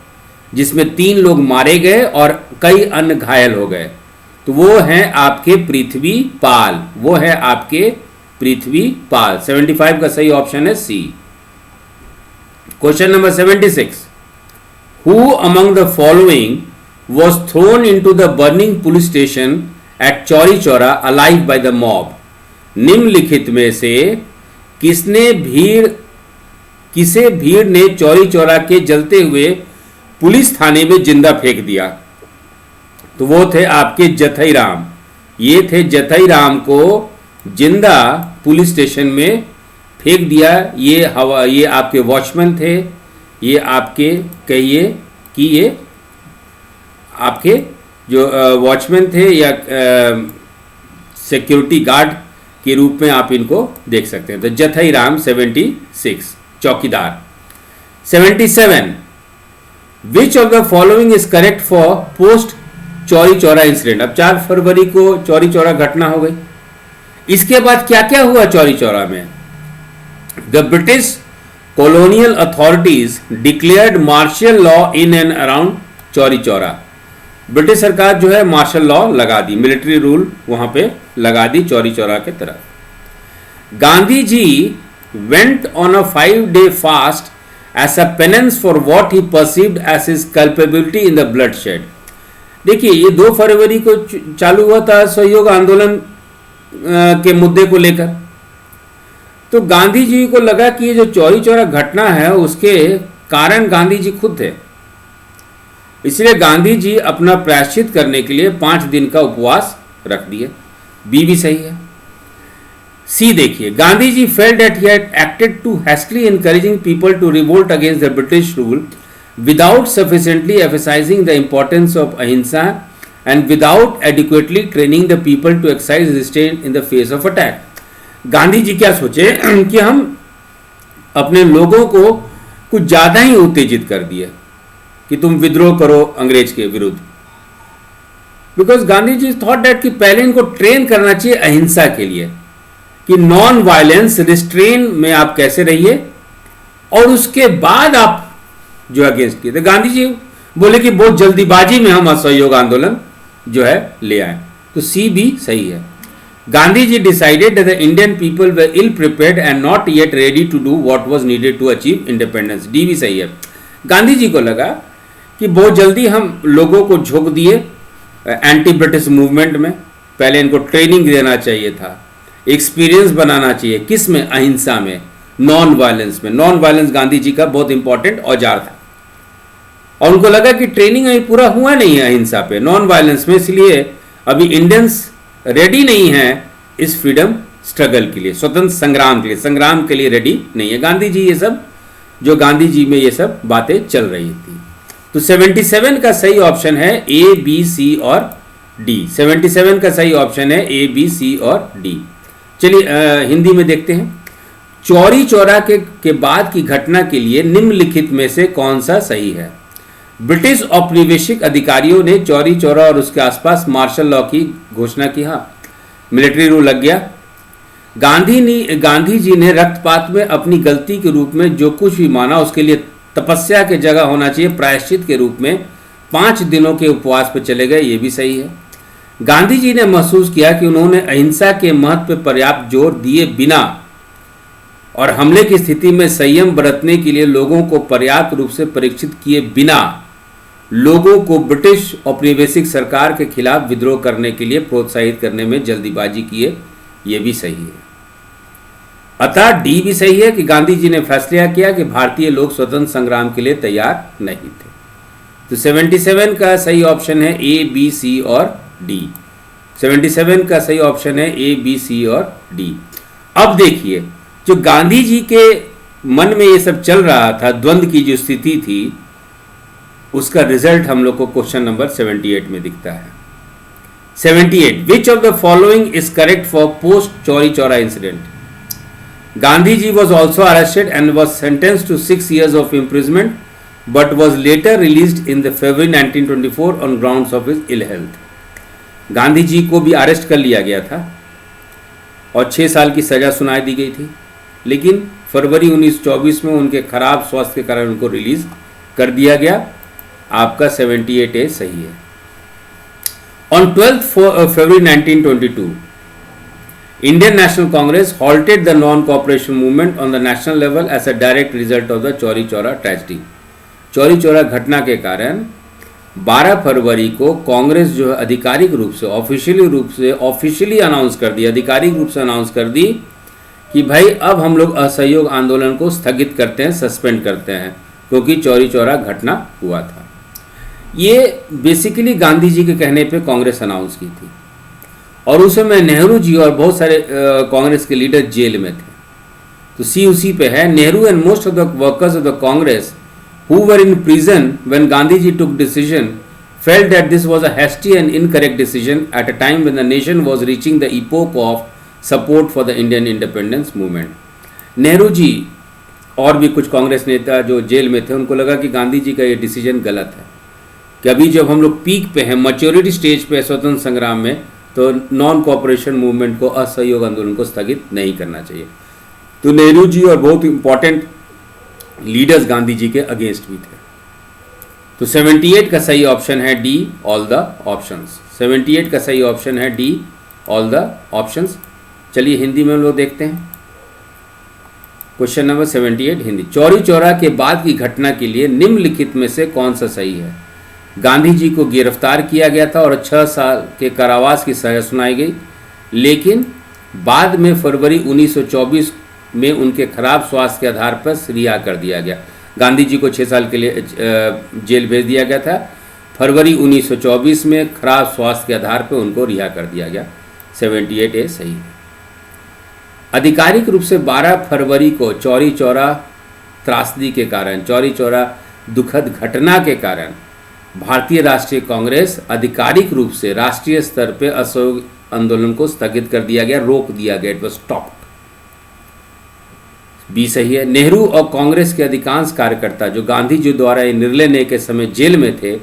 जिसमें 3 लोग मारे गए और कई अन्य घायल हो गए? तो वो हैं आपके पृथ्वीपाल। वो है आपके पृथ्वीपाल। 75 का सही ऑप्शन है C. Question number 76। Who among the following was thrown into the burning police station at Chauri Chaura alive by the mob? निम्नलिखित में से किसे भीड़ ने चौरी चौरा के जलते हुए पुलिस थाने में जिंदा फेंक दिया? तो वो थे आपके जथई राम। ये थे जथई राम को जिंदा पुलिस स्टेशन में फेंक दिया। ये आपके वॉचमैन थे। ये आपके कहिए कि ये आपके जो वॉचमैन थे या सिक्योरिटी गार्ड के रूप में आप इनको देख सकते हैं। तो जथई राम 76 चौकीदार। 77 विच of the following is correct for post Chauri Chaura incident? अब 4 फरवरी को चौरी चौरा घटना हो गई। इसके बाद क्या क्या हुआ चौरी चौरा में? The British colonial authorities declared martial law in and around Chauri Chaura. British सरकार जो है मार्शल लॉ लगा दी, मिलिट्री रूल वहां पे लगा दी चौरी चौरा के तरफ। Gandhi ji went on a 5-day fast as a penance for what he perceived as his culpability in the bloodshed। देखिए ये 2 फरवरी को चालू हुआ था सहयोग आंदोलन के मुद्दे को लेकर। तो गांधी जी को लगा कि ये जो चौरी चौरा घटना है उसके कारण गांधी जी खुद थे, इसलिए गांधी जी अपना प्रायश्चित करने के लिए 5 दिन का उपवास रख दिए। बी भी सही है। सी देखिए, Gandhi ji felt that he had acted too hastily encouraging people to revolt against the British rule without sufficiently emphasising the importance of ahimsa and without adequately training the people to exercise restraint in the face of attack. Gandhi ji क्या सोचे कि हम अपने लोगों को कुछ ज्यादा ही उत्तेजित कर दिए कि तुम विद्रोह करो अंग्रेज के विरुद्ध, because Gandhi ji thought that कि पहले इनको ट्रेन करना चाहिए अहिंसा के लिए कि नॉन वायलेंस रिस्ट्रेन में आप कैसे रहिए और उसके बाद आप जो अगेंस्ट किए। तो गांधी जी बोले कि बहुत जल्दीबाजी में हम असहयोग आंदोलन जो है ले आए। तो सी भी सही है। Gandhi ji decided that the Indian people were ill prepared and not yet ready to do what was needed to achieve independence. D भी सही है। गांधी जी को लगा कि बहुत जल्दी हम लोगों को झोंक दिए एंटी ब्रिटिश मूवमेंट में, पहले इनको ट्रेनिंग देना चाहिए था, एक्सपीरियंस बनाना चाहिए, किस में? अहिंसा में, नॉन वायलेंस में। नॉन वायलेंस गांधी जी का बहुत इंपॉर्टेंट औजार था और उनको लगा कि ट्रेनिंग अभी पूरा हुआ नहीं है अहिंसा पे, नॉन वायलेंस में, इसलिए अभी इंडियंस रेडी नहीं है इस फ्रीडम स्ट्रगल के लिए, स्वतंत्र संग्राम के लिए रेडी नहीं है। गांधी जी ये सब जो गांधी जी में ये सब बातें चल रही थी। तो 77 का सही ऑप्शन है ए, बी, सी और डी। 77 का सही ऑप्शन है ए, बी, सी और डी। चलिए हिंदी में देखते हैं। चौरी चौरा के बाद की घटना के लिए निम्नलिखित में से कौन सा सही है? ब्रिटिश औपनिवेशिक अधिकारियों ने चौरी चौरा और उसके आसपास मार्शल लॉ की घोषणा की। हाँ, मिलिट्री रूल लग गया। गांधी जी ने रक्तपात में अपनी गलती के रूप में जो कुछ भी माना उसके लिए तपस्या की जगह होना चाहिए प्रायश्चित के रूप में 5 दिनों के उपवास पर चले गए, ये भी सही है। गांधी जी ने महसूस किया कि उन्होंने अहिंसा के महत्व पर पर्याप्त जोर दिए बिना और हमले की स्थिति में संयम बरतने के लिए लोगों को पर्याप्त रूप से परीक्षित किए बिना लोगों को ब्रिटिश औपनिवेशिक सरकार के खिलाफ विद्रोह करने के लिए प्रोत्साहित करने में जल्दीबाजी किए, ये भी सही है। अतः डी भी सही है कि गांधी जी ने फैसला किया कि भारतीय लोग स्वतंत्र संग्राम के लिए तैयार नहीं थे। तो 77 का सही ऑप्शन है ए, बी, सी और डी। 77 का सही ऑप्शन है ए, बी, सी और डी। अब देखिए, जो गांधी जी के मन में ये सब चल रहा था, द्वंद्व की जो स्थिति थी, उसका रिजल्ट हम लोग को क्वेश्चन नंबर 78 में दिखता है। 78, which of the following is correct for post Chauri Chaura incident? Gandhi ji was also arrested and was sentenced to 6 years of imprisonment, but was later released in the February 1924 on grounds of his ill health. Gandhi ji को भी arrest कर लिया गया था और 6 साल की सजा सुनाई दी गई थी, लेकिन फरवरी 1924 में उनके खराब स्वास्थ्य के कारण उनको रिलीज कर दिया गया। आपका 78A सही है। On 12th February 1922, Indian National Congress halted the non-cooperation movement on the national level as a direct result of the Chauri Chaura tragedy. Chauri Chaura घटना के कारण 12 फरवरी को कांग्रेस जो है आधिकारिक रूप से ऑफिशियली अनाउंस कर दी, आधिकारिक रूप से अनाउंस कर दी कि भाई अब हम लोग असहयोग आंदोलन को स्थगित करते हैं, सस्पेंड करते हैं, क्योंकि चौरी चौरा घटना हुआ था। ये बेसिकली गांधी जी के कहने पे कांग्रेस अनाउंस की थी और उस समय नेहरू जी और बहुत सारे कांग्रेस के लीडर जेल में थे। तो सी उसी पे है। Nehru and most of the workers of the Congress who were in prison when Gandhi ji took decision felt that this was a hasty and incorrect decision at a time when the nation was reaching the epoch of support for the Indian independence movement. Nehru ji और भी कुछ कांग्रेस नेता जो jail में थे, उनको लगा कि गांधी जी का ये डिसीजन गलत है कि अभी जब हम लोग पीक पे हैं, मैच्योरिटी स्टेज पे स्वतंत्र संग्राम में, तो नॉन कोऑपरेशन मूवमेंट को, असहयोग आंदोलन को स्थगित नहीं करना चाहिए। तो नेहरू जी और बहुत इंपॉर्टेंट लीडर्स गांधी जी के अगेंस्ट भी थे। तो 78 का सही ऑप्शन है डी, ऑल द ऑप्शंस। 78 का सही ऑप्शन है डी, ऑल द ऑप्शंस। चलिए हिंदी में हम लोग देखते हैं क्वेश्चन नंबर 78 हिंदी। चौरी चौरा के बाद की घटना के लिए निम्नलिखित में से कौन सा सही है? गांधी जी को गिरफ्तार किया गया था और 6 साल के कारावास की सजा सुनाई गई, लेकिन बाद में फरवरी 1924 में उनके खराब स्वास्थ्य के आधार पर रिहा कर दिया गया। गांधी जी को 6 साल के लिए जेल भेज दिया गया था। फरवरी 1924 में खराब स्वास्थ्य के आधार पर उनको रिहा कर दिया गया। 78A सही है। आधिकारिक रूप से 12 फरवरी को चौरी चौरा त्रासदी के कारण, चौरी चौरा दुखद घटना के कारण भारतीय राष्ट्रीय कांग्रेस आधिकारिक रूप से राष्ट्रीय स्तर पर असहयोग आंदोलन को स्थगित कर दिया गया, रोक दिया गया, इट वाज स्टॉप्ड। बी सही है। नेहरू और कांग्रेस के अधिकांश कार्यकर्ता जो गांधी जी द्वारा ये निर्णय लेने के समय जेल में थे,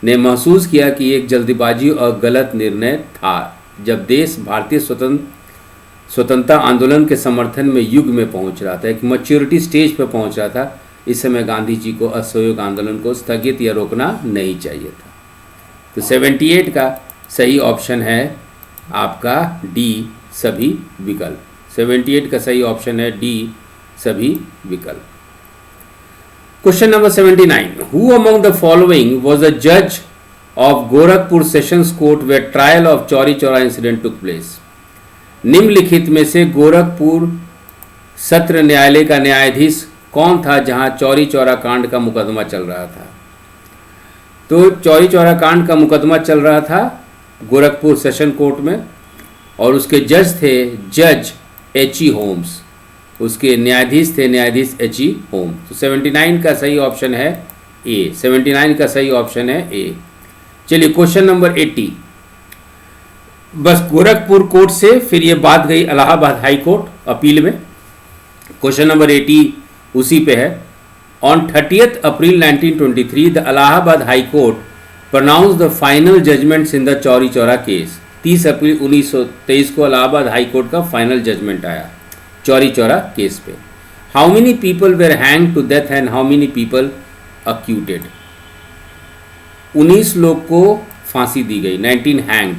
ने महसूस किया कि एक जल्दबाजी और गलत निर्णय था। जब देश भारतीय स्वतंत्रता आंदोलन के समर्थन में युग में पहुंच रहा था, एक मैच्योरिटी स्टेज पर पहुंच रहा था, इस समय गांधी जी को असहयोग आंदोलन को स्थगित या रोकना नहीं चाहिए था। तो 78 का सही ऑप्शन है आपका डी, सभी विकल्प। 78 का सही ऑप्शन है डी, सभी विकल्प। Question number 79, who among the following was the जज of Gorakhpur sessions court where trial of Chauri Chaura incident took place? निम्नलिखित में से गोरखपुर सत्र न्यायालय का न्यायाधीश कौन था जहां चौरी चौरा कांड का मुकदमा चल रहा था? तो चौरी चौरा कांड का मुकदमा चल रहा था गोरखपुर सेशन कोर्ट में और उसके जज थे जज H.E. होम्स, उसके न्यायाधीश थे न्यायाधीश H.E. होम्स। तो 79 का सही ऑप्शन है ए। 79 का सही ऑप्शन है ए। चलिए क्वेश्चन नंबर 80, बस गोरखपुर कोर्ट से फिर ये बात गई इलाहाबाद हाई कोर्ट अपील में। क्वेश्चन नंबर 80 उसी पे है। On 30th April 1923, the Allahabad High Court pronounced the final judgments in the Chauri Chaura case. 30 अप्रैल 1923 को इलाहाबाद हाई कोर्ट का फाइनल जजमेंट आया चौरी चौरा केस पे। How many people were hang to death and how many people acquitted? 19 लोग को फांसी दी गई, 19 hanged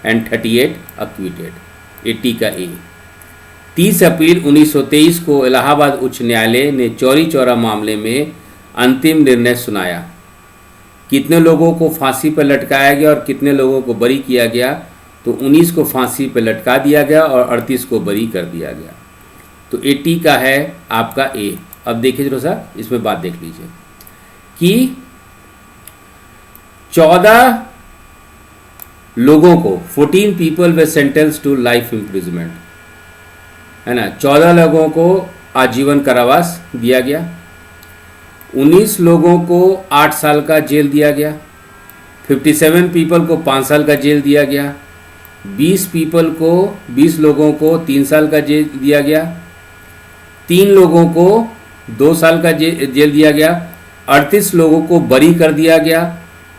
and 38 अक्यूटेड। 80 का ए। 30 अप्रैल 1923 को इलाहाबाद उच्च न्यायालय ने चौरी चौरा मामले में अंतिम निर्णय सुनाया। कितने लोगों को फांसी पर लटकाया गया और कितने लोगों को बरी किया गया? तो 19 को फांसी पर लटका दिया गया और 38 को बरी कर दिया गया। तो 80 का है आपका ए। अब देखिए थोड़ा सा इसमें बात देख लीजिए कि 14 लोगों को 14 people were sentence to life imprisonment, है ना। 14 लोगों को आजीवन कारावास दिया गया। 19 लोगों को 8 साल का जेल दिया गया। 57 पीपल को 5 साल का जेल दिया गया। 20 लोगों को 3 साल का जेल दिया गया। 3 लोगों को 2 साल का जेल दिया गया। 38 लोगों को बरी कर दिया गया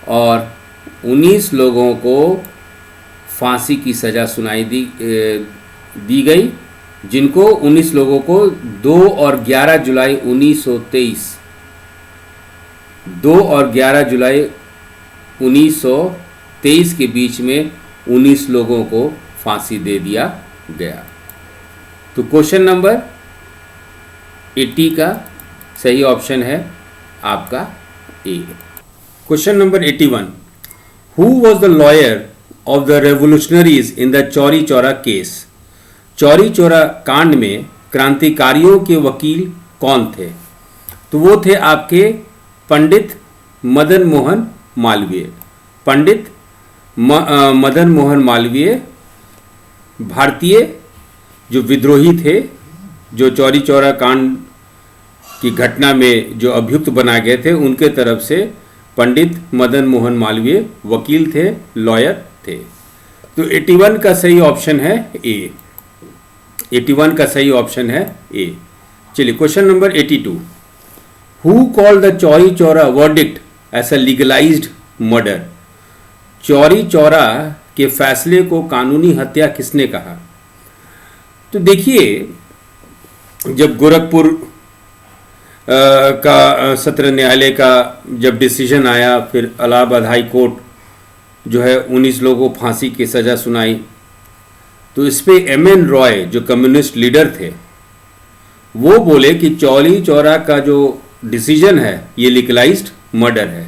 और 19 लोगों को फांसी की सज़ा सुनाई दी गई, जिनको 19 लोगों को 2 और 11 जुलाई 1923 के बीच में 19 लोगों को फांसी दे दिया गया। तो क्वेश्चन नंबर 80 का सही ऑप्शन है आपका A. Question number 81, who was the lawyer of the revolutionaries in the Chauri Chaura case? Chauri Chaura कांड में क्रांतिकारियों के वकील कौन थे? तो वो थे आपके पंडित मदन मोहन मालवीय। पंडित मदन मोहन मालवीय भारतीय जो विद्रोही थे, जो चौरी चौरा कांड की घटना में जो अभियुक्त बनाए गए थे, उनके तरफ से पंडित मदन मोहन मालवीय वकील थे, लॉयर थे। तो 81 का सही ऑप्शन है ए। 81 का सही ऑप्शन है ए। चलिए question number 82, who called the Chauri Chaura verdict as a legalised murder? Chauri Chaura के फैसले को कानूनी हत्या किसने कहा? तो देखिए, जब गोरखपुर का सत्र न्यायालय का जब डिसीजन आया, फिर इलाहाबाद हाई कोर्ट जो है 19 लोगों को फांसी की सज़ा सुनाई, तो इस पे एम.एन. रॉय जो कम्युनिस्ट लीडर थे, वो बोले कि चौरी चौरा का जो डिसीजन है ये लीगलाइज्ड मर्डर है।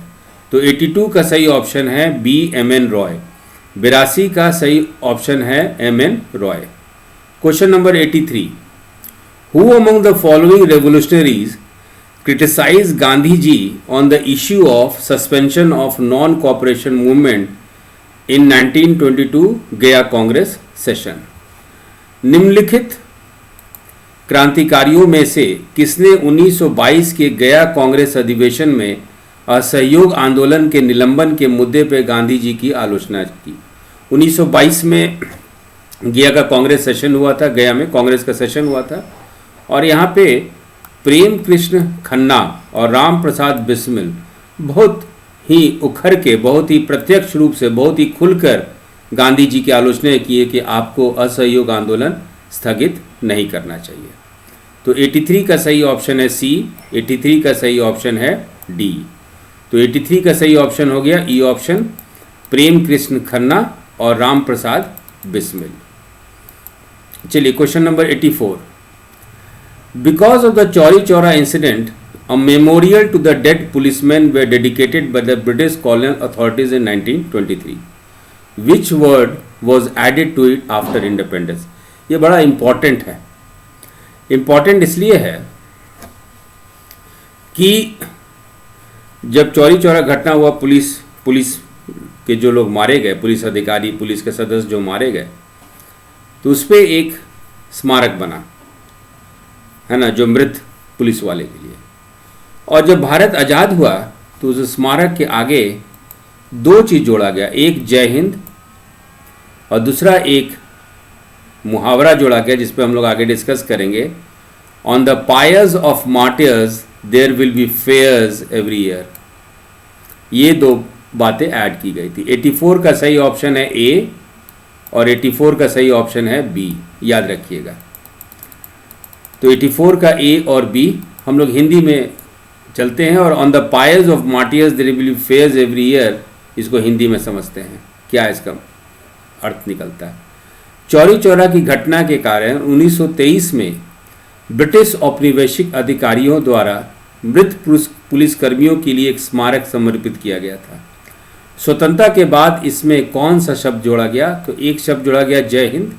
तो 82 का सही ऑप्शन है बी, एम.एन. रॉय। 82 का सही ऑप्शन है M.N.. Roy. Question number 83, who among the following revolutionaries criticized Gandhi ji on the issue of suspension of non-cooperation movement in 1922 गया कांग्रेस सेशन? निम्नलिखित क्रांतिकारियों में से किसने 1922 के गया कांग्रेस अधिवेशन में असहयोग आंदोलन के निलंबन के मुद्दे पर गांधी जी की आलोचना की? 1922 में गया का कांग्रेस सेशन हुआ था, गया में कांग्रेस का सेशन हुआ था, और यहाँ पे प्रेम कृष्ण खन्ना और राम प्रसाद बिस्मिल बहुत ही उखड़ के, बहुत ही प्रत्यक्ष रूप से, बहुत ही खुलकर गांधी जी की आलोचना की है कि आपको असहयोग आंदोलन स्थगित नहीं करना चाहिए। तो 83 का सही ऑप्शन है सी। 83 का सही ऑप्शन है डी। तो 83 का सही ऑप्शन हो गया ई ऑप्शन, प्रेम कृष्ण खन्ना और राम प्रसाद बिस्मिल। चलिए question number 84, because of the Chauri Chaura incident, a memorial to the dead policemen were dedicated by the British colonial authorities in 1923. Which word was added to it after independence? ये बड़ा important है। Important इसलिए है कि जब चौरी चौरा घटना हुआ, police के जो लोग मारे गए, पुलिस अधिकारी, पुलिस के सदस्य जो मारे गए, तो उस पर एक स्मारक बना, है ना, जो मृत पुलिस वाले के लिए। और जब भारत आज़ाद हुआ तो उस स्मारक के आगे 2 चीज़ जोड़ा गया, एक जय हिंद और दूसरा एक मुहावरा जोड़ा गया, जिस पे हम लोग आगे डिस्कस करेंगे, on the pyres of martyrs there will be fairs every year. ये दो बातें ऐड की गई थी। 84 का सही ऑप्शन है ए और 84 का सही ऑप्शन है बी, याद रखिएगा। तो 84 का ए और बी हम लोग हिंदी में चलते हैं और on the pyres of martyrs there will be fairs every year, इसको हिंदी में समझते हैं क्या इसका अर्थ निकलता है। चौरी चौरा की घटना के कारण 1923 में ब्रिटिश औपनिवेशिक अधिकारियों द्वारा मृत पुलिसकर्मियों के लिए एक स्मारक समर्पित किया गया था। स्वतंत्रता के बाद इसमें कौन सा शब्द जोड़ा गया? तो एक शब्द जोड़ा गया जय हिंद,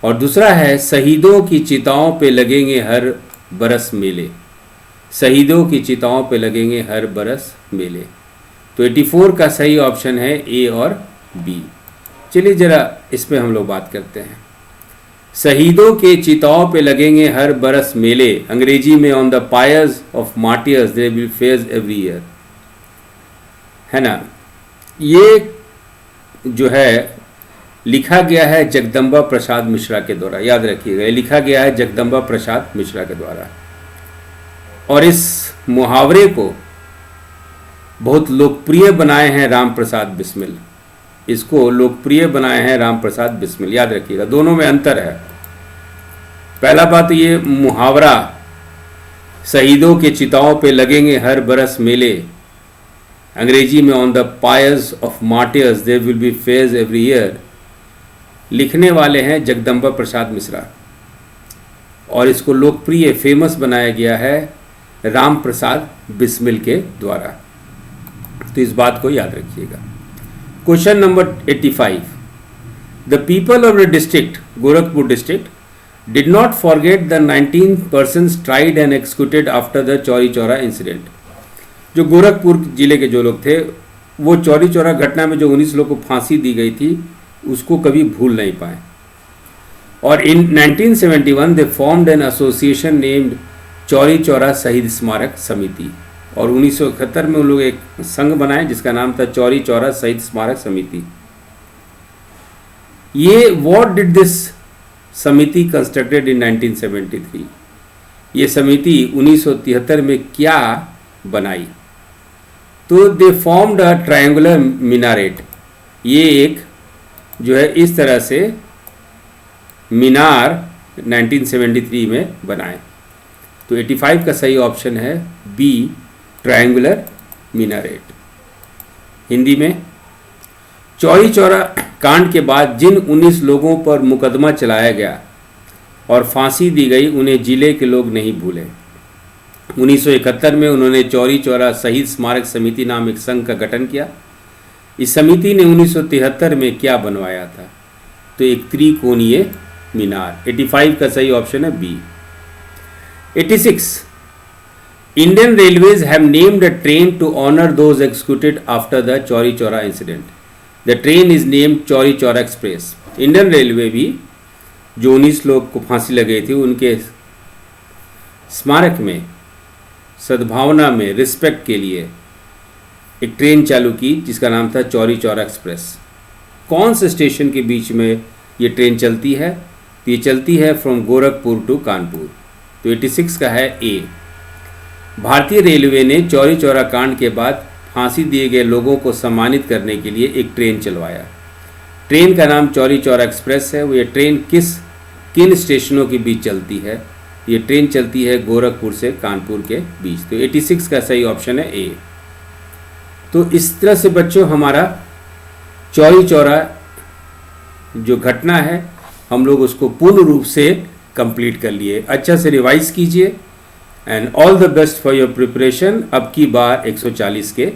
और दूसरा है शहीदों की चिताओं पे लगेंगे हर बरस मेले। शहीदों की चिताओं पे लगेंगे हर बरस मेले। तो 84 का सही ऑप्शन है ए और बी। चलिए जरा इस पे हम लोग बात करते हैं। शहीदों के चिताओं पे लगेंगे हर बरस मेले, अंग्रेजी में on the pyres of martyrs there will fairs every year, है ना। ये जो है लिखा गया है जगदम्बा प्रसाद मिश्रा के द्वारा, याद रखिएगा, लिखा गया है जगदम्बा प्रसाद मिश्रा के द्वारा। और इस मुहावरे को बहुत लोकप्रिय बनाए हैं राम प्रसाद बिस्मिल। इसको लोकप्रिय बनाए हैं राम प्रसाद बिस्मिल, याद रखिएगा, दोनों में अंतर है। पहला बात ये मुहावरा शहीदों के चिताओं पे लगेंगे हर बरस मेले, अंग्रेजी में on the pyres of martyrs there will be fairs every year, लिखने वाले हैं जगदम्बा प्रसाद मिश्रा, और इसको लोकप्रिय फेमस बनाया गया है राम प्रसाद बिस्मिल के द्वारा। तो इस बात को याद रखिएगा। Question number 85, the people of the district Gorakhpur district did not forget the 19 persons tried and executed after the Chauri Chaura incident. जो गोरखपुर जिले के जो लोग थे वो चौरी चौरा घटना में जो 19 लोग को फांसी दी गई थी उसको कभी भूल नहीं पाए। और इन 1971 दे formed an association named Chauri Chaura शहीद स्मारक समिति, और 1971 में उन लोग एक संघ बनाए जिसका नाम था चौरी चौरा शहीद स्मारक समिति। ये व्हाट डिड दिस समिति कंस्ट्रक्टेड इन 1973, ये समिति 1973 में क्या बनाई? तो दे फॉर्म्ड अ ट्रायंगुलर मिनारेट, ये एक जो है इस तरह से मीनार 1973 में बनाए। तो 85 का सही ऑप्शन है बी, ट्रायंगुलर मीनारेट। हिंदी में चौरी चौरा कांड के बाद जिन 19 लोगों पर मुकदमा चलाया गया और फांसी दी गई उन्हें जिले के लोग नहीं भूले। 1971 में उन्होंने चौरी चौरा शहीद स्मारक समिति नाम एक संघ का गठन किया। इस समिति ने 1973 में क्या बनवाया था? तो एक त्रिकोणीय मीनार। 85 का सही ऑप्शन है बी। 86, Indian railways have named a train to honour those executed after the Chauri Chaura incident. The train is named Chauri Chaura express. Indian railway भी जो 19 लोग को फांसी लगी थी उनके स्मारक में, सद्भावना में, रिस्पेक्ट के लिए एक ट्रेन चालू की जिसका नाम था चौरी चौरा एक्सप्रेस। कौन से स्टेशन के बीच में ये ट्रेन चलती है? तो ये चलती है फ्रॉम गोरखपुर टू कानपुर। तो 86 का है ए। भारतीय रेलवे ने चौरी चौरा कांड के बाद फांसी दिए गए लोगों को सम्मानित करने के लिए एक ट्रेन चलवाया। ट्रेन का नाम चौरी चौरा एक्सप्रेस है। वो ये ट्रेन किन स्टेशनों के बीच चलती है? ये ट्रेन चलती है गोरखपुर से कानपुर के बीच। तो 86 का सही ऑप्शन है ए। तो इस तरह से बच्चों हमारा चौरी चौरा जो घटना है हम लोग उसको पूर्ण रूप से कंप्लीट कर लिए। अच्छा से रिवाइज कीजिए and all the best for your preparation. अब की बार 140 के